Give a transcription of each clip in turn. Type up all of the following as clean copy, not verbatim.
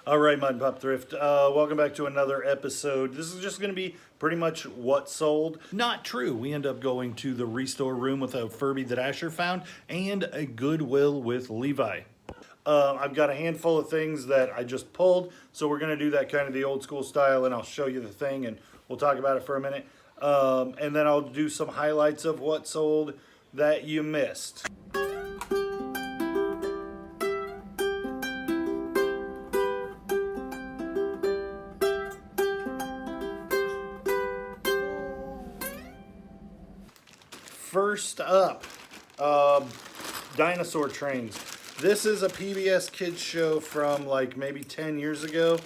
All right, Mud Pup Thrift. Welcome back to another episode. This is just going to be pretty much what sold. Not true. We end up going to the restore room with a Furby that Asher found and a Goodwill with Levi. I've got a handful of things that I just pulled, so we're going to do that kind of the old school style, and I'll show you the thing, and we'll talk about it for a minute. And then I'll do some highlights of what sold that you missed. First up, Dinosaur Trains. This is a PBS Kids show from like maybe 10 years ago,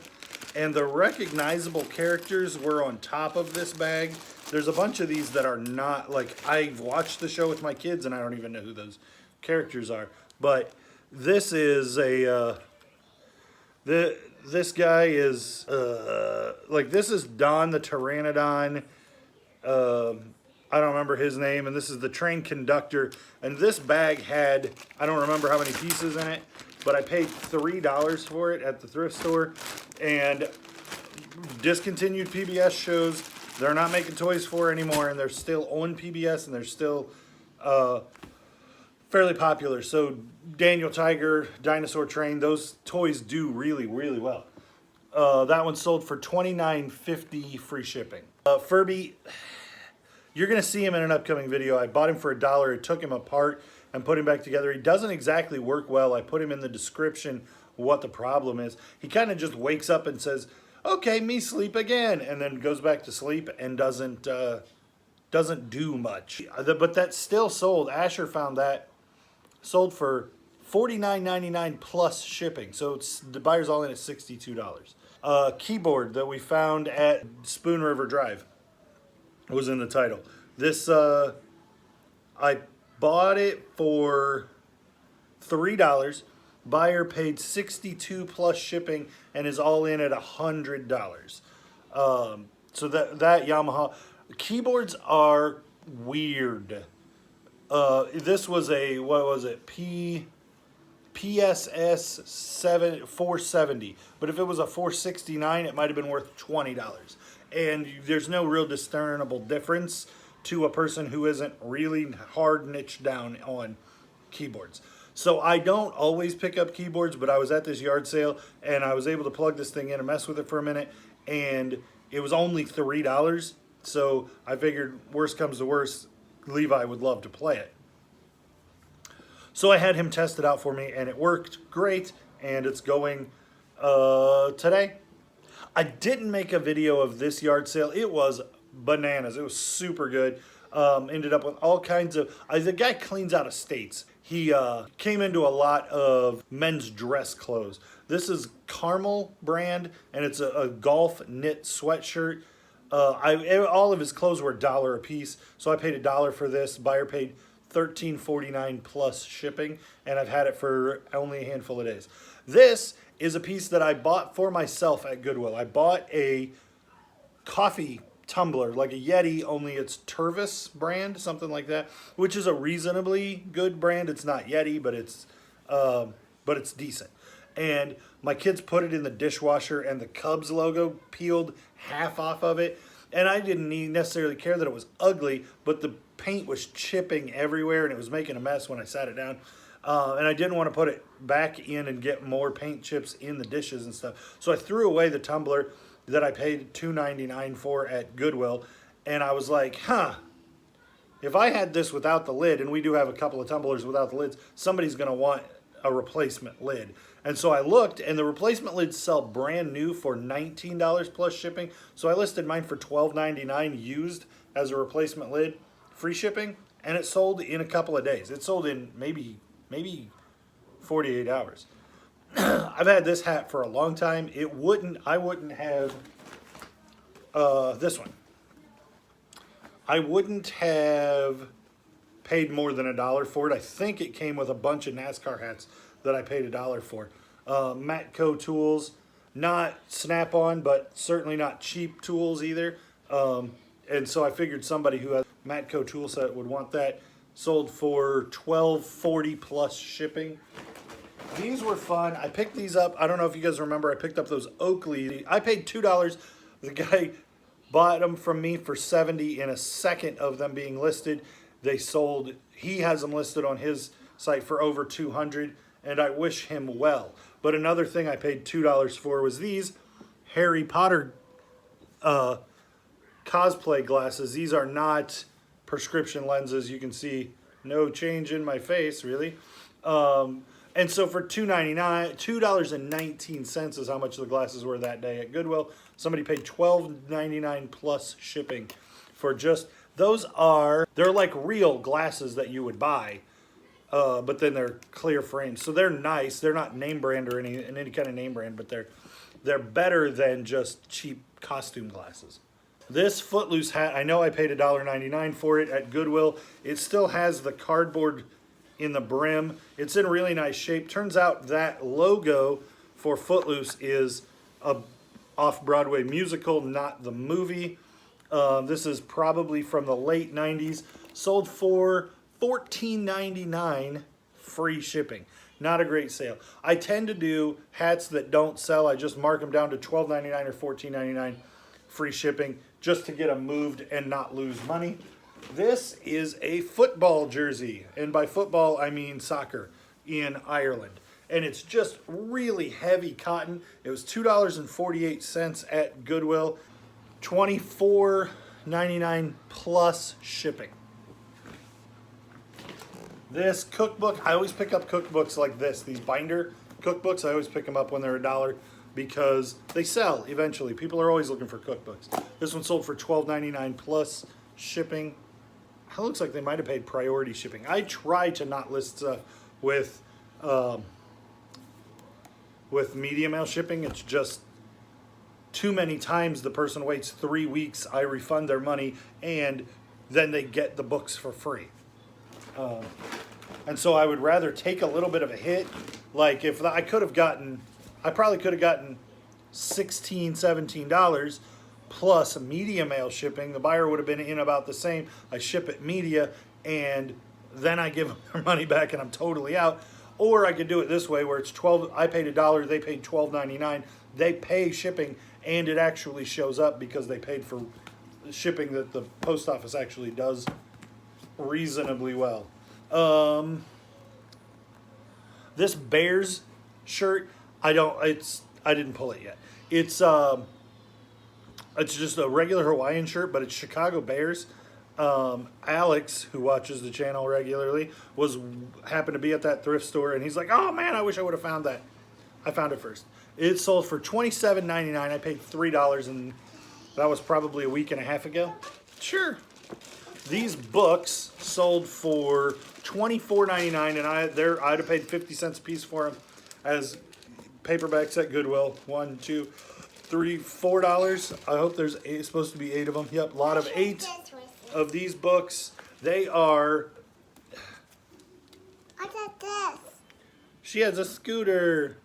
and the recognizable characters were on top of this bag. There's a bunch of these that are not, like, I've watched the show with my kids and I don't even know who those characters are. But this is a, this guy is, like, this is Don the Pteranodon. I don't remember his name, and this is the train conductor. And this bag had, I don't remember how many pieces in it, but I paid $3 for it at the thrift store. And discontinued PBS shows, they're not making toys for anymore, and they're still on PBS, and they're still fairly popular. So Daniel Tiger, Dinosaur Train, those toys do really, really well. That one sold for $29.50 free shipping. Furby, you're going to see him in an upcoming video. I bought him for $1. I took him apart and put him back together. He doesn't exactly work well. I put him in the description what the problem is. He kind of just wakes up and says, okay, me sleep again, and then goes back to sleep and doesn't do much. But that's still sold. Asher found that. Sold for $49.99 plus shipping. So it's, the buyer's all in at $62. Keyboard that we found at Spoon River Drive was in the title. This, I bought it for $3. Buyer paid $62 plus shipping and is all in at $100. So that Yamaha keyboards are weird. This was a, what was it? PSS 470. But if it was a 469, it might have been worth $20. And there's no real discernible difference to a person who isn't really hard niched down on keyboards. So I don't always pick up keyboards, but I was at this yard sale and I was able to plug this thing in and mess with it for a minute, and it was only $3. So I figured, worst comes to worst, Levi would love to play it. So I had him test it out for me, and it worked great, and it's going today. I didn't make a video of this yard sale. It was bananas. It was super good. Ended up with all kinds of, the guy cleans out estates. He came into a lot of men's dress clothes. This is Carmel brand, and it's a golf knit sweatshirt. All of his clothes were $1 a piece, so I paid $1 for this. Buyer paid $13.49 plus shipping, and I've had it for only a handful of days. This is a piece that I bought for myself at Goodwill. I bought a coffee tumbler, like a Yeti, only it's Tervis brand, something like that, which is a reasonably good brand. It's not Yeti, but it's decent. And my kids put it in the dishwasher, and the Cubs logo peeled half off of it. And I didn't necessarily care that it was ugly, but the paint was chipping everywhere, and it was making a mess when I sat it down. And I didn't want to put it back in and get more paint chips in the dishes and stuff. So I threw away the tumbler that I paid $2.99 for at Goodwill. And I was like, if I had this without the lid, and we do have a couple of tumblers without the lids, somebody's going to want a replacement lid. And so I looked, and the replacement lids sell brand new for $19 plus shipping. So I listed mine for $12.99 used as a replacement lid, free shipping, and it sold in a couple of days. It sold in maybe 48 hours. I've had this hat for a long time. I wouldn't have this one. I wouldn't have paid more than $1 for it. I think it came with a bunch of NASCAR hats that I paid $1 for. Matco tools, not Snap-on, but certainly not cheap tools either. And so I figured somebody who has a Matco tool set would want that. Sold for $12.40 plus shipping. These were fun. I picked these up. I don't know if you guys remember. I picked up those Oakley. I paid $2. The guy bought them from me for $70 in a second of them being listed. They sold. He has them listed on his site for over $200, and I wish him well. But another thing I paid $2 for was these Harry Potter cosplay glasses. These are not prescription lenses. You can see no change in my face, really. And so for $2.19 is how much the glasses were that day at Goodwill. Somebody paid $12.99 plus shipping for just, they're like real glasses that you would buy, but then they're clear frames. So they're nice. They're not name brand or any kind of name brand, but they're better than just cheap costume glasses. This Footloose hat, I know I paid $1.99 for it at Goodwill. It still has the cardboard in the brim. It's in really nice shape. Turns out that logo for Footloose is a off-Broadway musical, not the movie. This is probably from the late 90s. Sold for $14.99 free shipping. Not a great sale. I tend to do hats that don't sell. I just mark them down to $12.99 or $14.99 free shipping just to get them moved and not lose money. This is a football jersey, and by football I mean soccer, in Ireland. And it's just really heavy cotton. It was $2.48 at Goodwill, $24.99 plus shipping. This cookbook, I always pick up cookbooks like this, these binder cookbooks. I always pick them up when they're $1 because they sell eventually. People are always looking for cookbooks. This one sold for $12.99 plus shipping. It looks like they might have paid priority shipping. I try to not list stuff with media mail shipping. It's just too many times the person waits 3 weeks, I refund their money, and then they get the books for free. And so I would rather take a little bit of a hit. Like if I probably could have gotten $16, $17 plus media mail shipping. The buyer would have been in about the same. I ship it media, and then I give them their money back, and I'm totally out. Or I could do it this way, where it's I paid $1, they paid $12.99. They pay shipping, and it actually shows up because they paid for shipping that the post office actually does reasonably well. This Bears shirt, I didn't pull it yet. It's just a regular Hawaiian shirt, but it's Chicago Bears. Alex, who watches the channel regularly, happened to be at that thrift store, and he's like, "Oh man, I wish I would have found that." I found it first. It sold for $27.99. I paid $3, and that was probably a week and a half ago. Sure. These books sold for $24.99, and I'd have paid 50 cents a piece for them as paperbacks at Goodwill. $1, $2, $3, $4. I hope there's supposed to be 8 of them. Yep, a lot of 8 of these books. They are. I got this. She has a scooter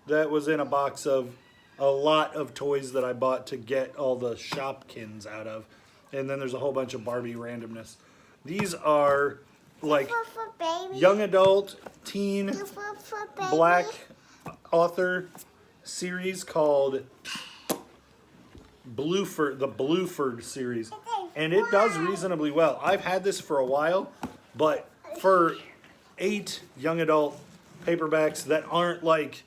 that was in a box of a lot of toys that I bought to get all the Shopkins out of. And then there's a whole bunch of Barbie randomness. These are like young adult, teen, black author series called the Blueford series. And it does reasonably well. I've had this for a while, but for 8 young adult paperbacks that aren't like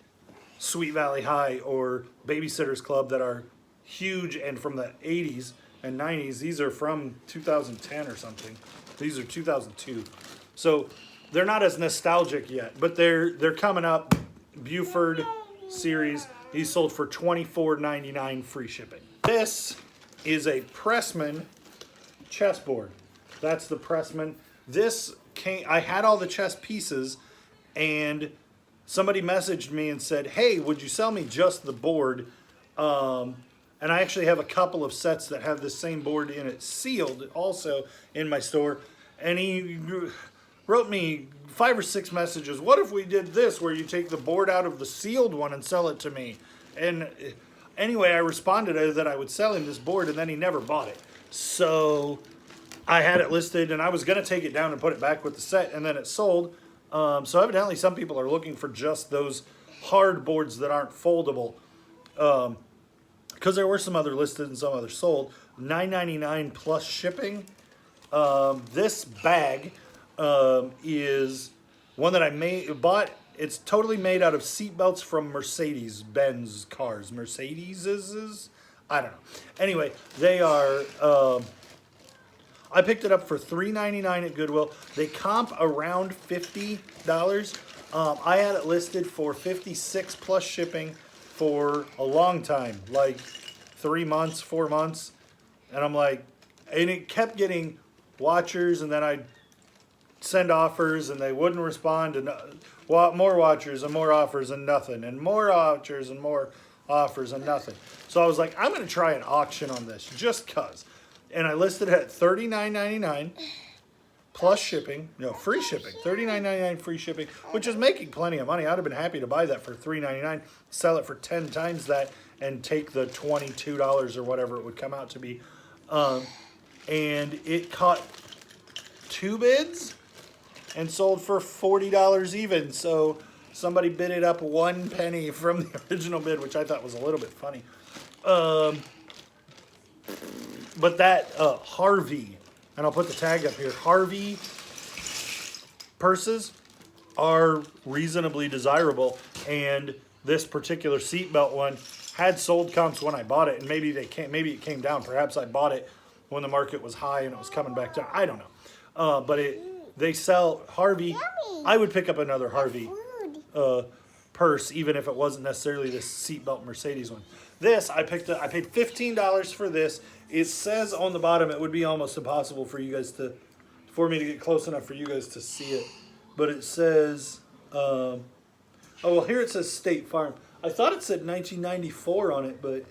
Sweet Valley High or Babysitter's Club that are huge and from the 80s and 90s. These are from 2010 or something. These are 2002. So they're not as nostalgic yet, but they're coming up. Buford series. These sold for $24.99 free shipping. This is a Pressman chessboard. That's the Pressman. I had all the chess pieces, and somebody messaged me and said, "Hey, would you sell me just the board?" And I actually have a couple of sets that have the same board in it, sealed, also in my store. And he wrote me 5 or 6 messages. "What if we did this, where you take the board out of the sealed one and sell it to me?" And anyway, I responded that I would sell him this board, and then he never bought it. So I had it listed, and I was going to take it down and put it back with the set, and then it sold So evidently some people are looking for just those hard boards that aren't foldable. Because there were some other listed and some other sold. $9.99 plus shipping. This bag is one that I bought. It's totally made out of seat belts from Mercedes-Benz cars. Mercedes-is? I don't know. Anyway, they are... I picked it up for $3.99 at Goodwill. They comp around $50. I had it listed for $56 plus shipping for a long time, like 3 months, 4 months. And I'm like, and it kept getting watchers, and then I'd send offers, and they wouldn't respond, and more watchers and more offers and nothing, and more watchers and more offers and nothing. So I was like, I'm going to try an auction on this just because. And I listed it at $39.99 plus shipping. No, free shipping. $39.99 free shipping, which is making plenty of money. I'd have been happy to buy that for $3.99, sell it for 10 times that, and take the $22 or whatever it would come out to be. And it caught 2 bids and sold for $40 even. So somebody bid it up 1 penny from the original bid, which I thought was a little bit funny. But that Harvey, and I'll put the tag up here, Harvey purses are reasonably desirable, and this particular seatbelt one had sold comps when I bought it, and maybe it came down. Perhaps I bought it when the market was high and it was coming back down. I don't know. But they sell Harvey. I would pick up another Harvey purse, even if it wasn't necessarily this seatbelt Mercedes one. This I paid $15 for this. It says on the bottom it would be almost impossible for me to get close enough for you guys to see it. But it says, oh well, here it says State Farm. I thought it said 1994 on it, but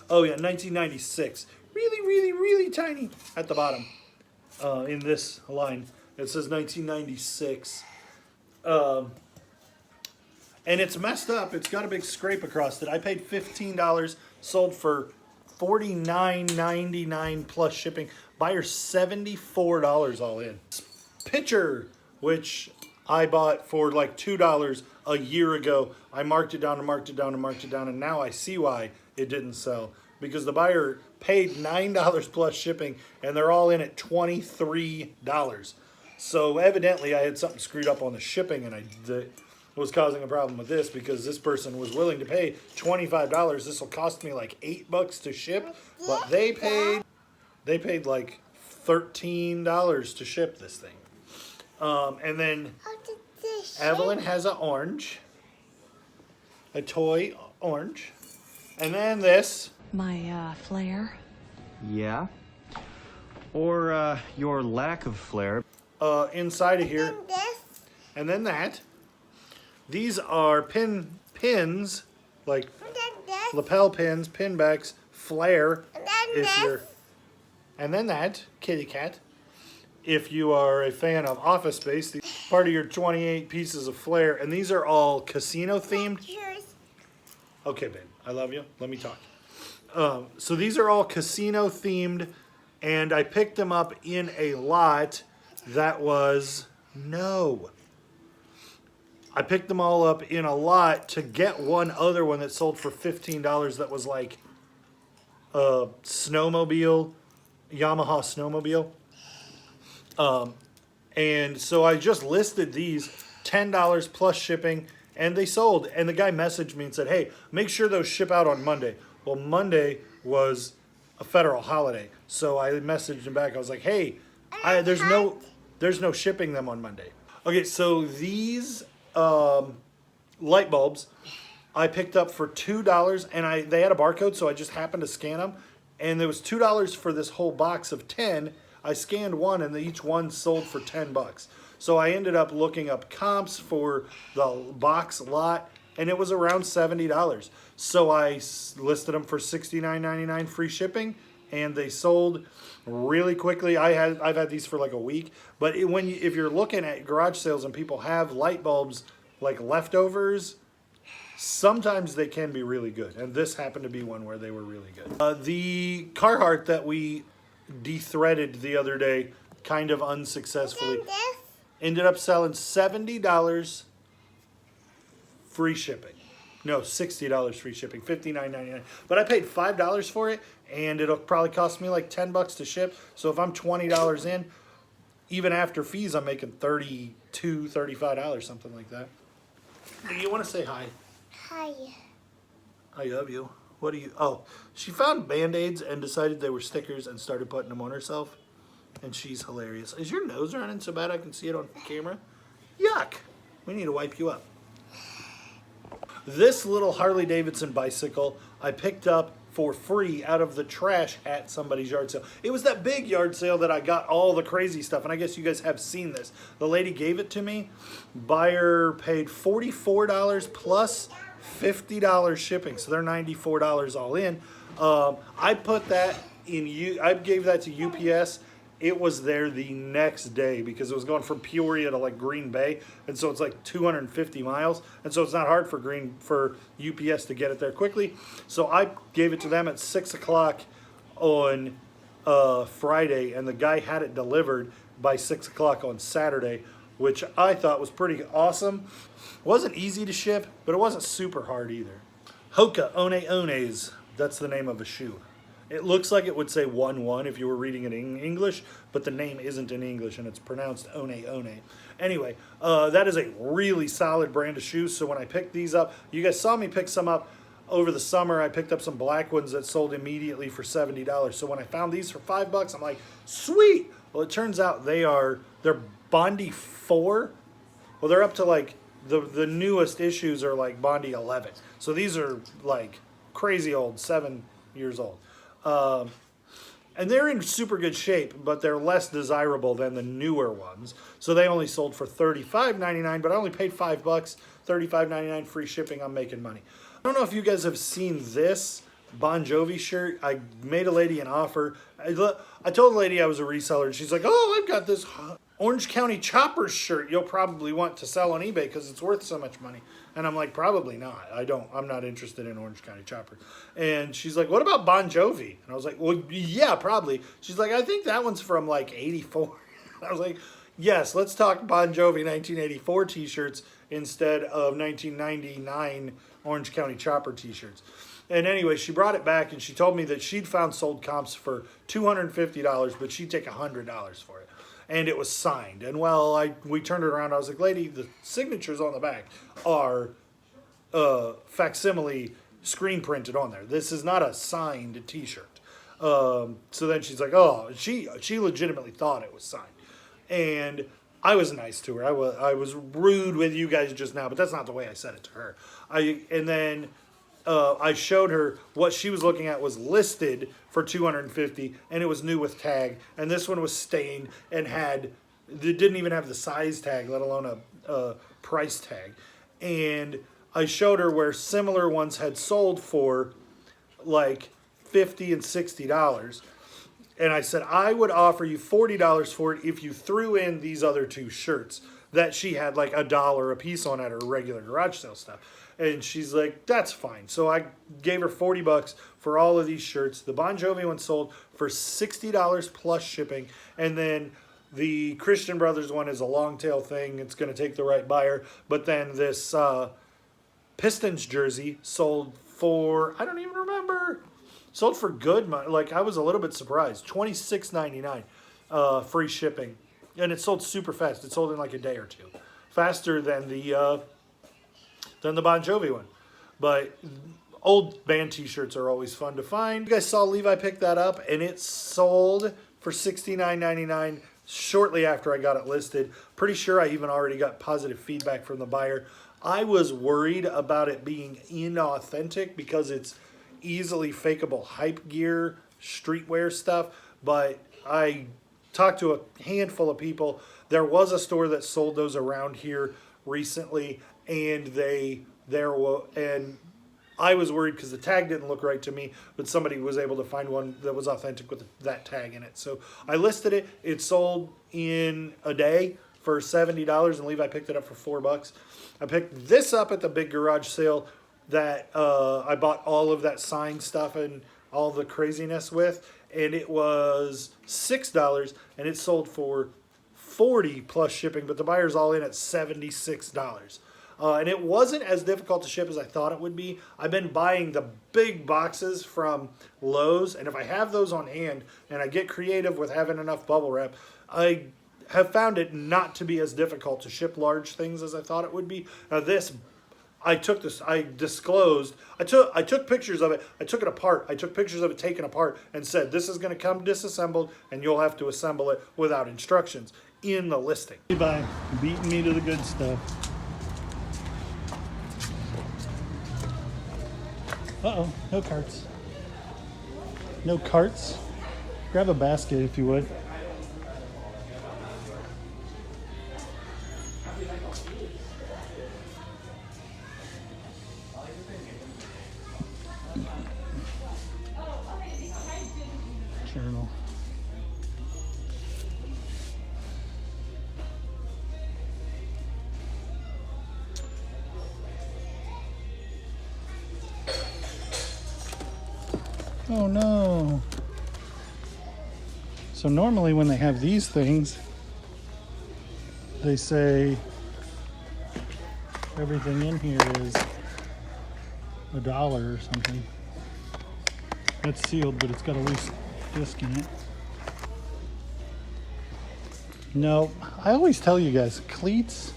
oh yeah, 1996. Really, really, really tiny at the bottom. In this line, it says 1996. And it's messed up. It's got a big scrape across it. I paid $15, sold for $49.99 plus shipping. Buyer $74 all in. Pitcher, which I bought for like $2 a year ago. I marked it down and marked it down and marked it down, and now I see why it didn't sell. Because the buyer paid $9 plus shipping, and they're all in at $23. So evidently I had something screwed up on the shipping, and that was causing a problem with this, because this person was willing to pay $25. This will cost me like $8 to ship, but they paid like $13 to ship this thing. And then Evelyn has an orange, a toy orange, and then this. My flare. Yeah. Or your lack of flair. Inside of here, and then that. These are pins, like lapel pins, pin backs. Flare is your, and then that kitty cat. If you are a fan of Office Space, part of your 28 pieces of Flair, and these are all casino themed. Okay, babe, I love you. Let me talk. So these are all casino themed, and I picked them up in a lot that was I picked them all up in a lot to get one other one that sold for $15 that was like a snowmobile, Yamaha snowmobile. And so I just listed these $10 plus shipping, and they sold. And the guy messaged me and said, hey, make sure those ship out on Monday. Well, Monday was a federal holiday. So I messaged him back. I was like, hey, there's no shipping them on Monday. Okay, so these light bulbs I picked up for $2, and they had a barcode, so I just happened to scan them, and there was $2 for this whole box of 10. I scanned one, and each one sold for $10. So I ended up looking up comps for the box lot, and it was around $70. So I listed them for $69.99 free shipping, and they sold really quickly. I've had these for like a week, but if you're looking at garage sales and people have light bulbs like leftovers, sometimes they can be really good, and this happened to be one where they were really good. The Carhartt that we de-threaded the other day, kind of unsuccessfully. Ended up selling $70 free shipping. No, $60 free shipping, $59.99. But I paid $5 for it, and it'll probably cost me like $10 to ship. So if I'm $20 in, even after fees, I'm making $32, $35, something like that. Do you want to say hi? Hi. I love you. What do you? Oh, she found Band-Aids and decided they were stickers and started putting them on herself. And she's hilarious. Is your nose running so bad I can see it on camera? Yuck. We need to wipe you up. This little Harley Davidson bicycle I picked up for free out of the trash at somebody's yard sale. It was that big yard sale that I got all the crazy stuff, and I guess you guys have seen this. The lady gave it to me. Buyer paid $44 plus $50 shipping, so they're $94 all in. I put that in. I gave that to UPS. It was there the next day because it was going from Peoria to like Green Bay, and so it's like 250 miles, and so it's not hard for UPS to get it there quickly. So I gave it to them at 6 o'clock on Friday, and the guy had it delivered by 6 o'clock on Saturday, which I thought was pretty awesome. It wasn't easy to ship, but it wasn't super hard either. Hoka One Ones, that's the name of a shoe. It looks like it would say 1-1 if you were reading it in English, but the name isn't in English, and it's pronounced One One. Anyway, that is a really solid brand of shoes, so when I picked these up, you guys saw me pick some up over the summer. I picked up some black ones that sold immediately for $70. So when I found these for $5, I'm like, sweet! Well, it turns out they're Bondi 4. Well, they're up to like, the newest issues are like Bondi 11. So these are like crazy old, 7 years old. And they're in super good shape, but they're less desirable than the newer ones. So they only sold for $35.99, but I only paid $5, $35.99 free shipping. I'm making money. I don't know if you guys have seen this Bon Jovi shirt. I made a lady an offer. I told the lady I was a reseller, and she's like, "Oh, I've got this Orange County Choppers shirt you'll probably want to sell on eBay because it's worth so much money." And I'm like, probably not. I'm not interested in Orange County Chopper. And she's like, what about Bon Jovi? And I was like, well, yeah, probably. She's like, I think that one's from like 84. I was like, yes, let's talk Bon Jovi 1984 t-shirts instead of 1999 Orange County Chopper t-shirts. And anyway, she brought it back and she told me that she'd found sold comps for $250, but she'd take $100 for it. And it was signed. And we turned it around. I was like, lady, the signatures on the back are facsimile screen printed on there. This is not a signed t-shirt. So then she's like, oh, she legitimately thought it was signed. And I was nice to her. I was rude with you guys just now, but that's not the way I said it to her. I showed her what she was looking at was listed for $250, and it was new with tag. And this one was stained and it didn't even have the size tag, let alone a price tag. And I showed her where similar ones had sold for like $50 and $60. And I said, I would offer you $40 for it if you threw in these other two shirts that she had like $1 a piece on at her regular garage sale stuff. And she's like, that's fine. So I gave her $40 for all of these shirts. The Bon Jovi one sold for $60 plus shipping. And then the Christian Brothers one is a long tail thing. It's going to take the right buyer. But then this Pistons jersey sold for, I don't even remember. Sold for good money. Like, I was a little bit surprised. $26.99 free shipping. And it sold super fast. It sold in like a day or two. Faster than the Bon Jovi one. But old band t-shirts are always fun to find. You guys saw Levi pick that up, and it sold for $69.99 shortly after I got it listed. Pretty sure I even already got positive feedback from the buyer. I was worried about it being inauthentic because it's easily fakeable hype gear, streetwear stuff, but I talked to a handful of people. There was a store that sold those around here recently, and I was worried because the tag didn't look right to me, but somebody was able to find one that was authentic with that tag in it. So I listed it. It sold in a day for $70, and Levi picked it up for $4. I picked this up at the big garage sale that I bought all of that signed stuff and all the craziness with, and it was $6, and it sold for $40 plus shipping, but the buyer's all in at $76. And it wasn't as difficult to ship as I thought it would be. I've been buying the big boxes from Lowe's, and if I have those on hand and I get creative with having enough bubble wrap, I have found it not to be as difficult to ship large things as I thought it would be. Now this, I took pictures of it, I took it apart, I took pictures of it taken apart and said, this is going to come disassembled and you'll have to assemble it without instructions in the listing. Bye, beating me to the good stuff. Uh-oh, no carts. No carts. Grab a basket if you would. Journal. Oh no. So normally when they have these things, they say everything in here is $1 or something. That's sealed, but it's got a loose disc in it. No, I always tell you guys, cleats,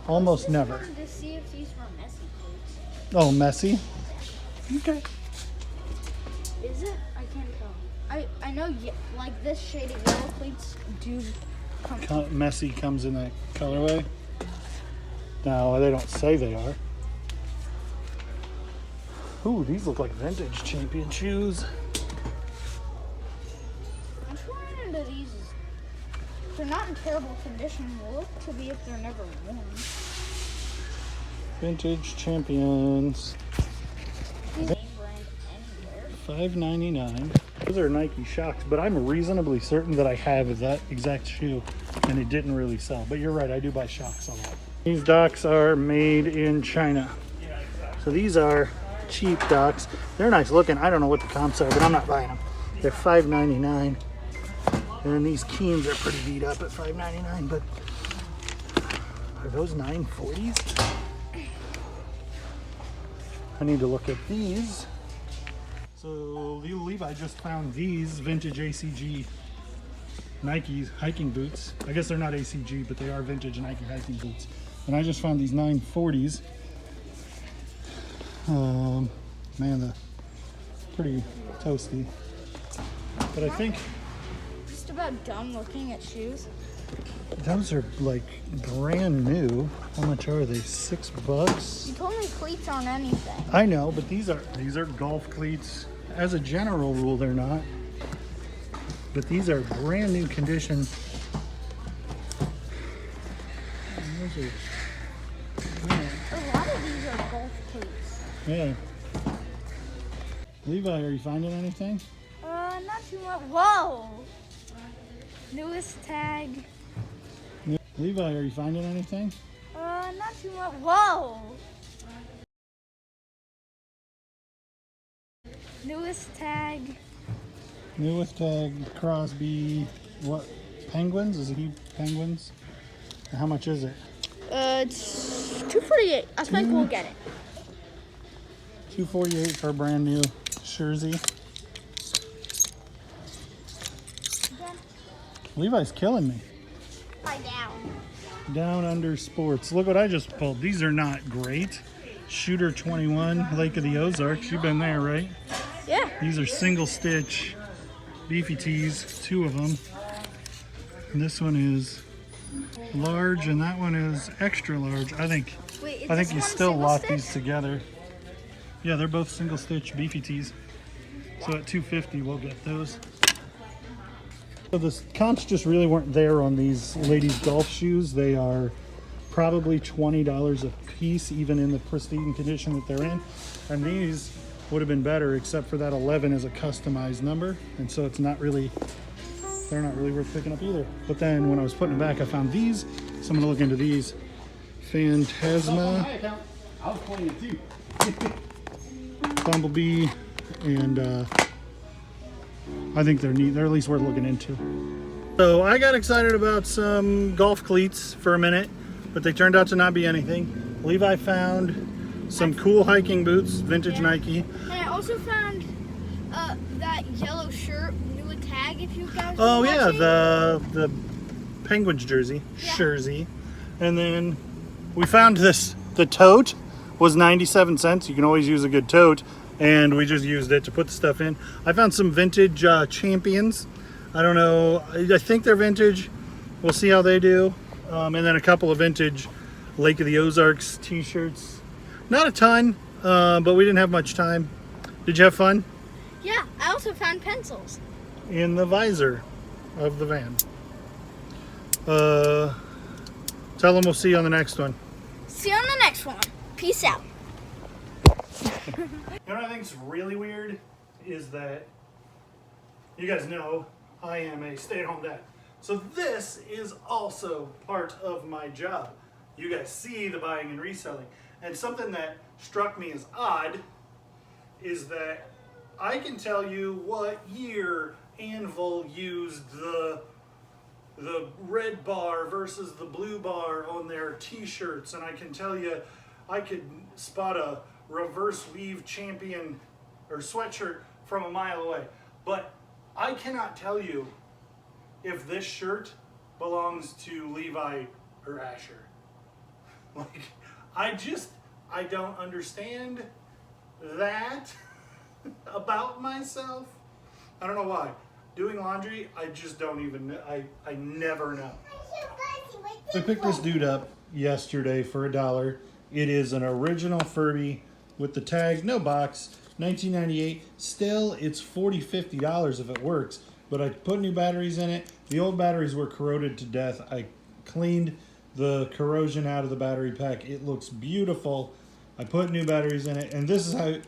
almost never. I wanted to see if these were messy cleats. Oh, messy? Okay. Is it? I can't tell. I know, like this shade of yellow cleats do come. Messy comes in that colorway. No, they don't say they are. Ooh, these look like vintage champion shoes. I'm trying into these. They're not in terrible condition. They look to be if they're never worn. Vintage champions. These name brand anywhere. $5.99. Those are Nike Shocks, but I'm reasonably certain that I have that exact shoe and it didn't really sell. But you're right, I do buy Shocks a lot. These docks are made in China. So these are cheap docks. They're nice looking. I don't know what the comps are, but I'm not buying them. They're $5.99. And these Keens are pretty beat up at $5.99, but are those 940s? I need to look at these. So Levi just found these vintage ACG Nike hiking boots. I guess they're not ACG, but they are vintage Nike hiking boots. And I just found these 940s. Man, they're pretty toasty. But I think Just about done looking at shoes. those are like brand new. How much are they? $6? You told me cleats aren't anything. I know, but these are golf cleats. As a general rule, they're not. But these are brand new condition. Those are, A lot of these are golf cleats. yeah. Levi, are you finding anything? Not too much. Whoa! Newest tag. Levi, are you finding anything? Not too much. Whoa! Newest tag. Newest tag, Crosby, what? Penguins? Is it Penguins? How much is it? It's $248. I think we'll get it. $248 for a brand new jersey. Levi's killing me. Bye down. Down Under Sports. Look what I just pulled. These are not great. Shooter 21, Lake of the Ozarks. You've been there, right? Yeah. These are single stitch beefy tees, 2 of them. And this one is large and that one is extra large. I think you still lock these together. Yeah, they're both single stitch beefy tees. So at $250 we'll get those. So the comps just really weren't there on these ladies golf shoes. They are probably $20 a piece, even in the pristine condition that they're in. And these would have been better, except for that 11 is a customized number, and so they're not really worth picking up either. But then when I was putting them back, I found these, so I'm gonna look into these. Phantasma, I was playing it too. Bumblebee, and I think they're neat. They're at least worth looking into. So I got excited about some golf cleats for a minute, but they turned out to not be anything. Levi found some cool hiking boots, vintage Nike. And I also found that yellow shirt, new tag if you guys Oh were yeah, watching. the Penguins jersey, jersey. And then we found this, the tote was 97 cents. You can always use a good tote. And we just used it to put the stuff in. I found some vintage Champions. I don't know, I think they're vintage. We'll see how they do. And then a couple of vintage Lake of the Ozarks t-shirts. Not a ton, but we didn't have much time. Did you have fun? Yeah, I also found pencils. In the visor of the van. Tell them we'll see you on the next one. See you on the next one. Peace out. You know what I think's really weird is that you guys know I am a stay-at-home dad. So this is also part of my job. You guys see the buying and reselling. And something that struck me as odd is that I can tell you what year Anvil used the red bar versus the blue bar on their t-shirts, and I can tell you I could spot a reverse weave champion or sweatshirt from a mile away. But I cannot tell you if this shirt belongs to Levi or Asher. Like, I don't understand that about myself. I don't know why. Doing laundry, I just don't even know. I never know. I picked this dude up yesterday for $1. It is an original Furby with the tag, no box, $19.98. Still, it's $40, $50 if it works. But I put new batteries in it. The old batteries were corroded to death. I cleaned the corrosion out of the battery pack. It looks beautiful. I put new batteries in it, and this is a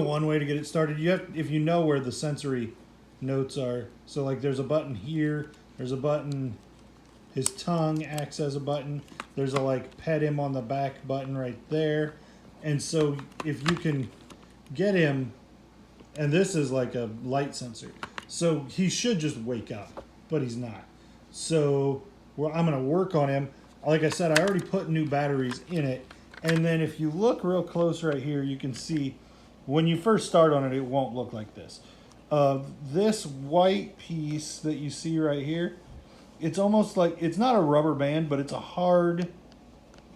one way to get it started. You have, if you know where the sensory notes are. So like there's a button here, there's a button, his tongue acts as a button. There's a like pet him on the back button right there. And so if you can get him, and this is like a light sensor. So he should just wake up, but he's not. So I'm gonna work on him. Like I said, I already put new batteries in it. And then if you look real close right here, you can see when you first start on it, it won't look like this. This white piece that you see right here, it's almost like, it's not a rubber band, but it's a hard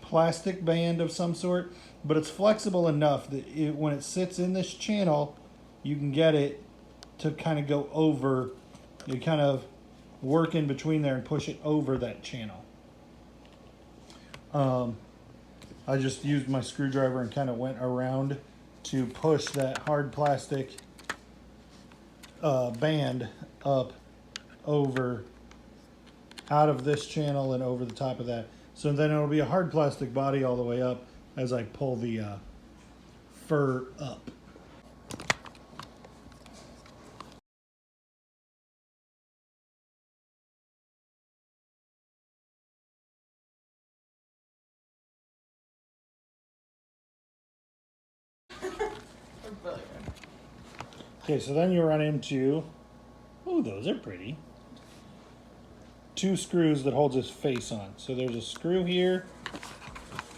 plastic band of some sort, but it's flexible enough that when it sits in this channel, you can get it to kind of go over, you kind of work in between there and push it over that channel. I just used my screwdriver and kind of went around to push that hard plastic band up over out of this channel and over the top of that. So then it'll be a hard plastic body all the way up as I pull the fur up. Okay, so then you run into, oh, those are pretty. 2 screws that holds his face on. So there's a screw here,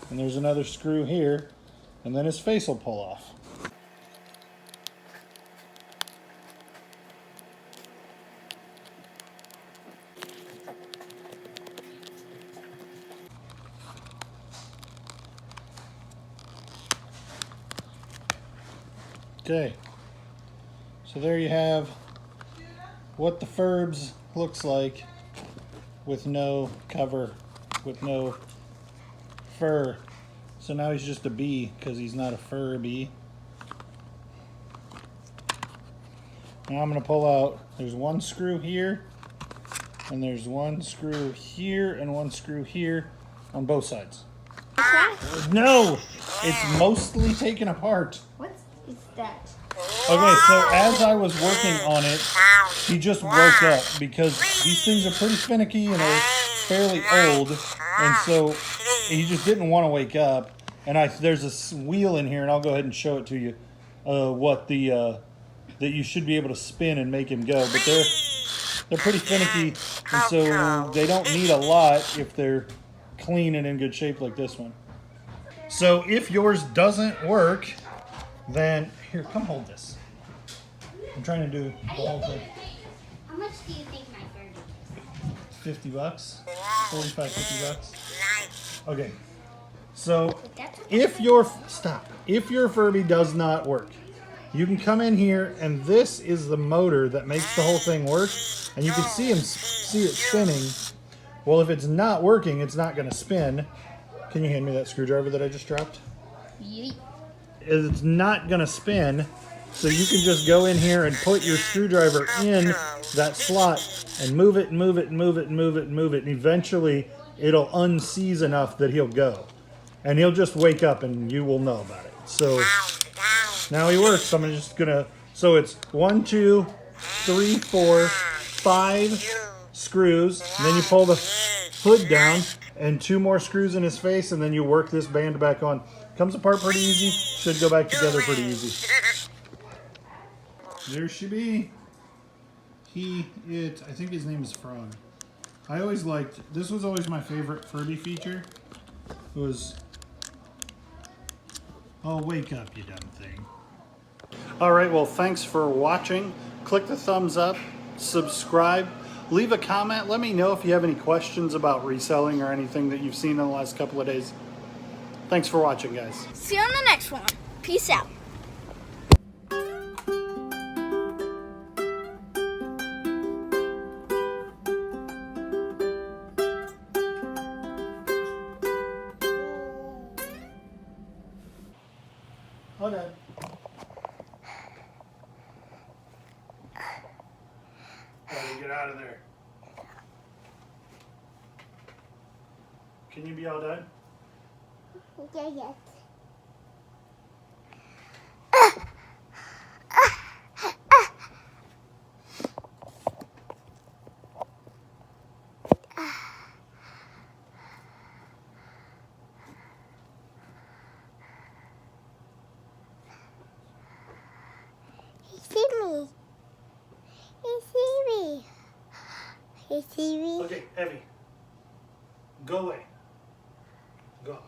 and there's another screw here, and then his face will pull off. Okay. So there you have what the Furbs looks like with no cover, with no fur. So now he's just a bee because he's not a Furby. Now I'm going to pull out, there's 1 screw here, and there's 1 screw here, and 1 screw here on both sides. No! It's mostly taken apart. What is that? Okay, so as I was working on it, he just woke up because these things are pretty finicky and are fairly old, and so he just didn't want to wake up. And there's a wheel in here, and I'll go ahead and show it to you. What that you should be able to spin and make him go. But They're pretty finicky, and so they don't need a lot if they're clean and in good shape like this one. So if yours doesn't work, then here, come hold this. I'm trying to do the whole thing. How much do you think my Furby is? $50, 45, $50. Okay. So if your Furby does not work, you can come in here, and this is the motor that makes the whole thing work, and you can see it spinning. Well, if it's not working, it's not going to spin. Can you hand me that screwdriver that I just dropped? Yeet. It's not going to spin, so you can just go in here and put your screwdriver in that slot and move it, move it, move it, move it, move it, and eventually it'll unseize enough that he'll go. And he'll just wake up and you will know about it. So now he works. So I'm just gonna, so it's 1, 2, 3, 4, 5 screws. And then you pull the hood down and 2 more screws in his face, and then you work this band back on. Comes apart pretty easy. Should go back together pretty easy. There she be. I think his name is Frog. I always liked, this was always my favorite Furby feature. It was, oh, wake up, you dumb thing. All right, well, thanks for watching. Click the thumbs up, subscribe, leave a comment. Let me know if you have any questions about reselling or anything that you've seen in the last couple of days. Thanks for watching, guys. See you on the next one. Peace out. Hold on. Gotta get out of there. Can you be all done? Yeah, yes. Okay, Evie. Go away. Go.